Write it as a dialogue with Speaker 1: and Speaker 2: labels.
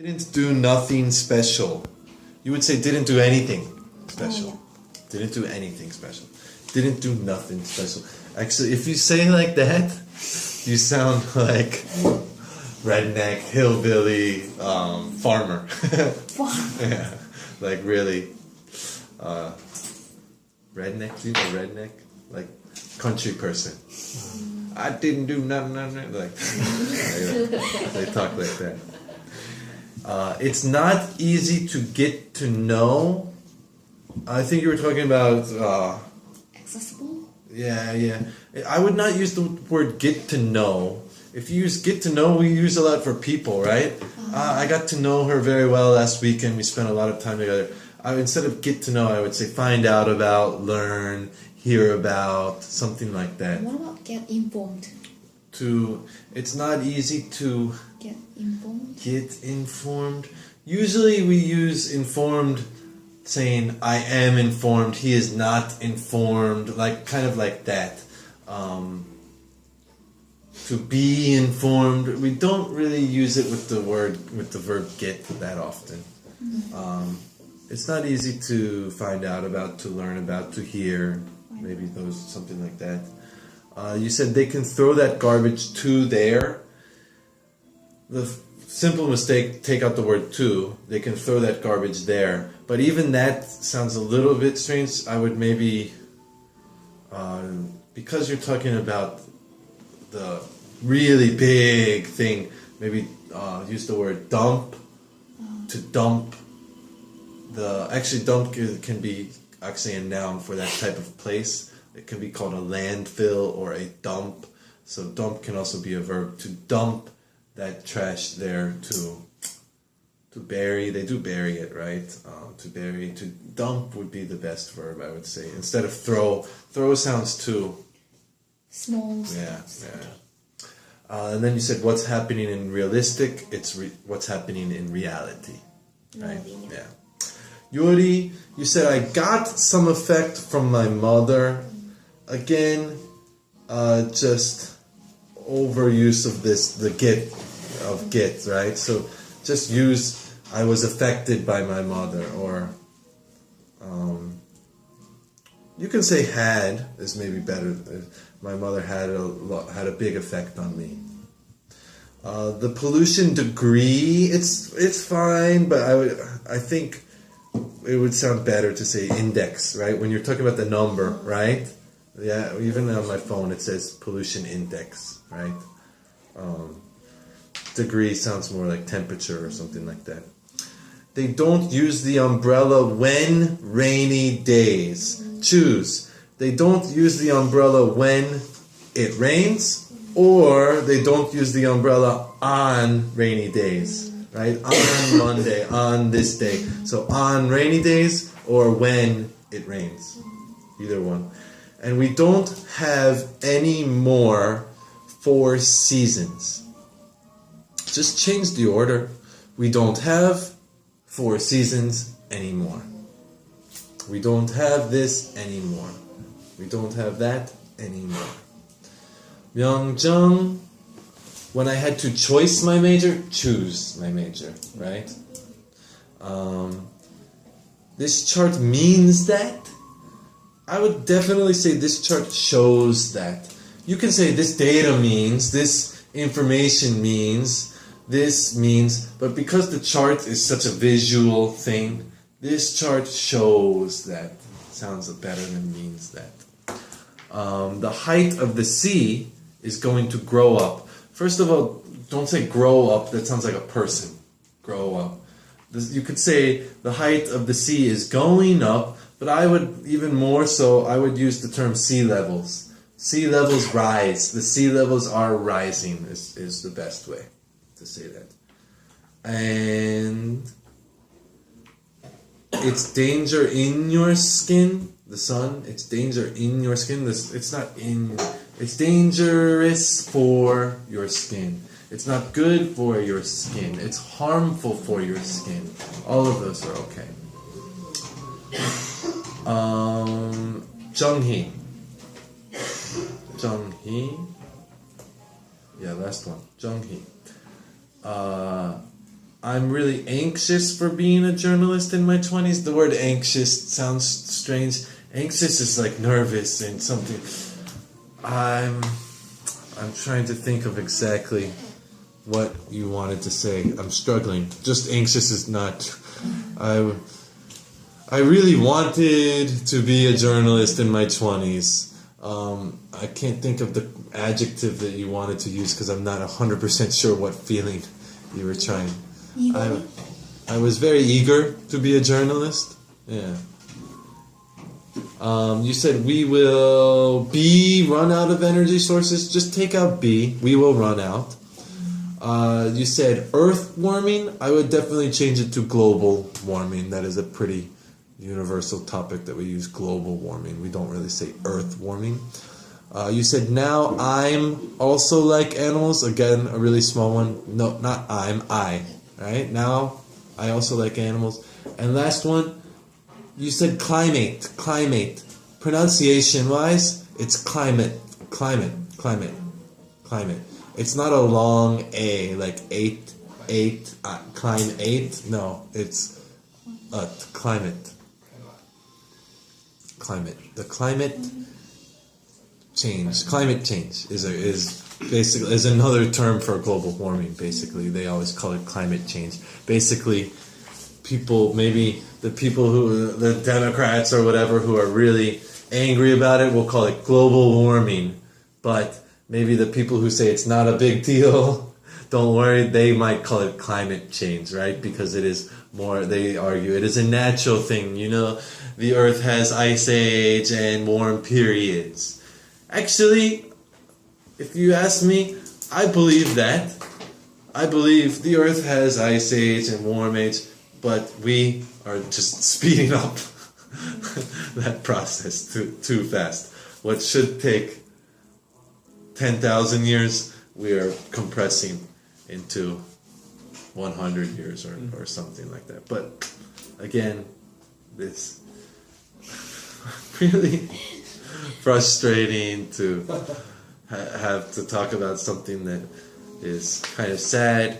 Speaker 1: Didn't do nothing special. You would say didn't do anything special.
Speaker 2: Yeah.
Speaker 1: Didn't do anything special. Didn't do nothing special. Actually, if you say like that, you sound like redneck, hillbilly, farmer. Yeah, like really redneck. Do you know redneck? Like country person. I didn't do nothing. Like they talk like that. It's not easy to get to know. I think you were talking about.
Speaker 2: Accessible?
Speaker 1: Yeah. I would not use the word get to know. If you use get to know, we use a lot for people, right? I got to know her very well last weekend. We spent a lot of time together. Instead of get to know, I would say find out about, learn, hear about, something like that.
Speaker 2: What about get informed?
Speaker 1: It's not easy to
Speaker 2: Get informed?
Speaker 1: get informed. Usually we use informed saying I am informed, he is not informed, like kind of like that. To be informed, we don't really use it with the verb get that often. It's not easy to find out about, to learn about, to hear, maybe something like that. You said they can throw that garbage to there. The simple mistake, take out the word to. They can throw that garbage there. But even that sounds a little bit strange. I would maybe, because you're talking about the really big thing, maybe use the word dump. To dump. Actually, dump can be actually a noun for that type of place. It can be called a landfill or a dump. So dump can also be a verb. To dump that trash there, to bury. They do bury it, right? To bury. To dump would be the best verb, I would say. Instead of throw. Throw sounds too
Speaker 2: Small.
Speaker 1: Yeah. And then you said what's happening in realistic. It's what's happening in reality, right? Yeah. Yuri, you said I got some effect from my mother. Again, just overuse of the get, right? So just use I was affected by my mother, or you can say had is maybe better. My mother had a big effect on me. The pollution degree, it's fine, but I think it would sound better to say index, right? When you're talking about the number, right? Yeah, even on my phone it says pollution index, right? Degree sounds more like temperature or something like that. They don't use the umbrella when rainy days. Choose. They don't use the umbrella when it rains, or they don't use the umbrella on rainy days, right? On Monday, on this day. So on rainy days or when it rains. Either one. And we don't have any more 4 seasons. Just change the order. We don't have 4 seasons anymore. We don't have this anymore. We don't have that anymore. Myeongjung, when I had to choose my major, right? This chart means that. I would definitely say this chart shows that. You can say this data means, this information means, this means, but because the chart is such a visual thing, this chart shows that. Sounds better than means that. The height of the sea is going to grow up. First of all, don't say grow up, that sounds like a person. Grow up. You could say the height of the sea is going up, but I would, even more so, I would use the term sea levels. Sea levels rise. The sea levels are rising is the best way to say that. And it's danger in your skin. The sun, it's danger in your skin. It's dangerous for your skin. It's not good for your skin. It's harmful for your skin. All of those are okay. Jung-hee. Yeah, last one. Jung-hee. I'm really anxious for being a journalist in my 20s. The word anxious sounds strange. Anxious is like nervous and something. I'm trying to think of exactly what you wanted to say. I'm struggling. Just anxious is not. I really wanted to be a journalist in my 20s. I can't think of the adjective that you wanted to use because I'm not 100% sure what feeling you were trying. I was very eager to be a journalist. Yeah. You said we will run out of energy sources. Just take out B. We will run out. You said earth warming. I would definitely change it to global warming. That is a pretty universal topic that we use, global warming. We don't really say earth warming. You said now I'm also like animals. Again, a really small one. No, not I. Right? Now I also like animals. And last one, you said climate. Pronunciation wise, it's climate. It's not a long A, like climb 8. No, it's climate. The climate change is another term for global warming. Basically, they always call it climate change. Basically, the Democrats or whatever who are really angry about it will call it global warming, but maybe the people who say it's not a big deal, don't worry, they might call it climate change, right? Because it is more, they argue, it is a natural thing. You know, the earth has ice age and warm periods. Actually, if you ask me, I believe that. I believe the earth has ice age and warm age, but we are just speeding up that process too fast. What should take 10,000 years, we are compressing into 100 years or something like that. But again, this really frustrating to have to talk about something that is kind of sad